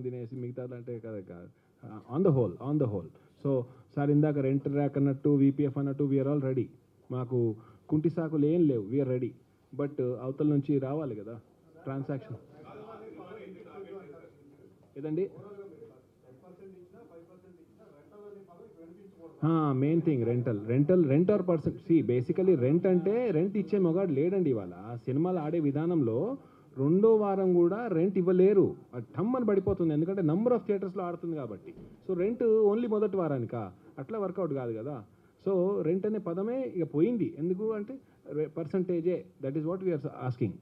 తినేసి మిగతాది అంటే కదా on the whole so sir ఇందాక రెంట్ ర్యాక్ అన్నట్టు వీపీఎఫ్ అన్నట్టు వీఆర్ ఆల్ రెడీ. మాకు కుంటి సాకులు ఏం లేవు, వీఆర్ రెడీ. బట్ అవతల నుంచి రావాలి కదా ట్రాన్సాక్షన్. ఏదండి main thing rent are percent. Basically rent అంటే రెంట్ ఇచ్చే మొగాడు లేడండి ఇవాళ. సినిమాలు ఆడే విధానంలో రెండో వారం కూడా రెంట్ ఇవ్వలేరు, టమ్ అని పడిపోతుంది. ఎందుకంటే నంబర్ ఆఫ్ థియేటర్స్లో ఆడుతుంది కాబట్టి. సో రెంట్ ఓన్లీ మొదటి వారానికా, అట్లా వర్కౌట్ కాదు కదా. సో రెంట్ అనే పదమే ఇక పోయింది. ఎందుకు అంటే పర్సంటేజే, that is what we are asking.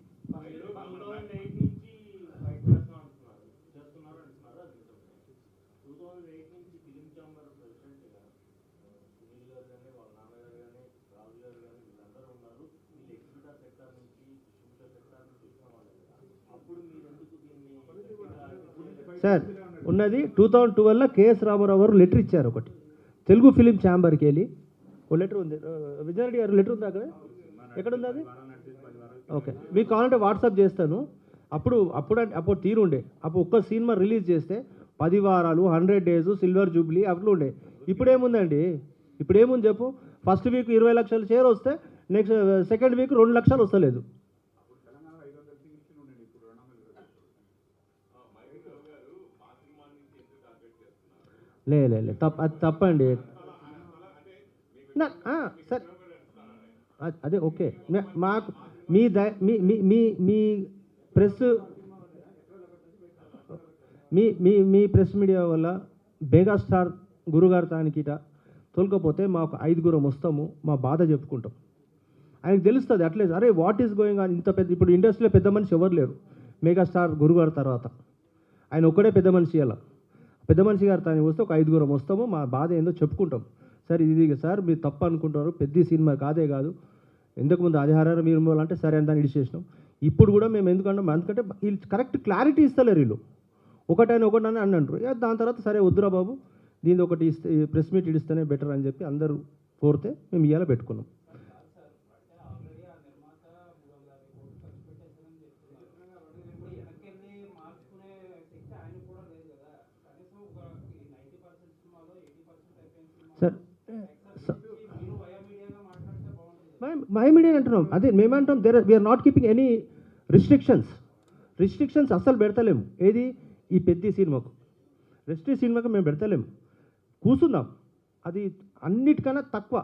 Sir ఉన్నది 2012లో కేఎస్ రామారావు గారు లెటర్ ఇచ్చారు ఒకటి, తెలుగు ఫిలిం ఛాంబర్కి వెళ్ళి ఓ లెటర్ ఉంది. విజయారెడ్డి గారు లెటర్ ఉంది అక్కడ, ఎక్కడ ఉంది అది? ఓకే, మీకు కావాలంటే వాట్సాప్ చేస్తాను. అప్పుడు తీరుండే. అప్పుడు ఒక్క సినిమా రిలీజ్ చేస్తే 10 వారాలు 100 days సిల్వర్ జూబ్లీ అట్లా ఉండే. ఇప్పుడేముందండి? ఇప్పుడేముంది చెప్పు? ఫస్ట్ వీక్ 20 లక్షల షేర్ వస్తే నెక్స్ట్ సెకండ్ వీక్ 2 లక్షలు వస్తలేదు. లే అది తప్పండి. సార్ అదే ఓకే, మాకు మీ ప్రెస్ మీ ప్రెస్ మీడియా వల్ల మెగాస్టార్ గురుగారు తానికిట తోలుకపోతే మాకు 5 వస్తాము, మా బాధ చెప్పుకుంటాం. ఆయనకు తెలుస్తుంది అట్లే, అరే వాట్ ఈస్ గోయింగ్ ఆన్. ఇంత పెద్ద ఇప్పుడు ఇండస్ట్రీలో పెద్ద మనిషి ఎవరు లేరు మెగాస్టార్ గురుగారు తర్వాత. ఆయన ఒక్కడే పెద్ద మనిషి. అలా పెద్ద మనిషి గారు తాను వస్తే ఒక 5 వస్తాము, మా బాధ ఏందో చెప్పుకుంటాం. సార్ ఇది సార్ మీరు తప్పు అనుకుంటారు, పెద్ద సినిమా కాదే కాదు. ఇంతకుముందు ఆదిహారాలు మీరు అంటే సరే అని దాన్ని ఇడిచేసినాం. ఇప్పుడు కూడా మేము ఎందుకంటే వీళ్ళు కరెక్ట్ క్లారిటీ ఇస్తలేరు. వీళ్ళు ఒకటని అని అంటారు. దాని తర్వాత సరే వద్దురా బాబు దీని ఒకటి ఇస్తే ప్రెస్ మీట్ ఇడిస్తేనే బెటర్ అని చెప్పి అందరూ కోరితే మేము ఇవాళ పెట్టుకున్నాం. సార్ మై మీడియా అంటున్నాం, అదే మేమంటాం we are not keeping any restrictions అస్సలు పెడతలేము. ఏది ఈ పెద్ద సినిమాకు మేము పెడతలేము. కూర్చుందాం, అది అన్నిటికన్నా తక్కువ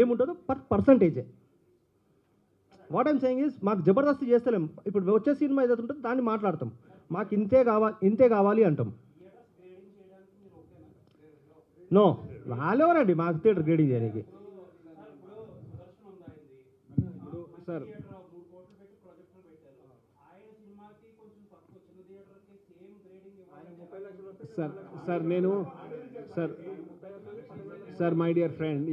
ఏముంటుందో పర్సంటేజే. వాట్ ఐమ్ సేయింగ్ ఈజ్ మాకు జబర్దస్త్ చేస్తలేము. ఇప్పుడు వచ్చే సినిమా ఏదైతే ఉంటుందో దాన్ని మాట్లాడతాం, మాకు ఇంతే కావాలి అంటాం. నో వాళ్ళెవరండి మాకు థియేటర్ గ్రేడింగ్ చేయడానికి? Sir my dear friend,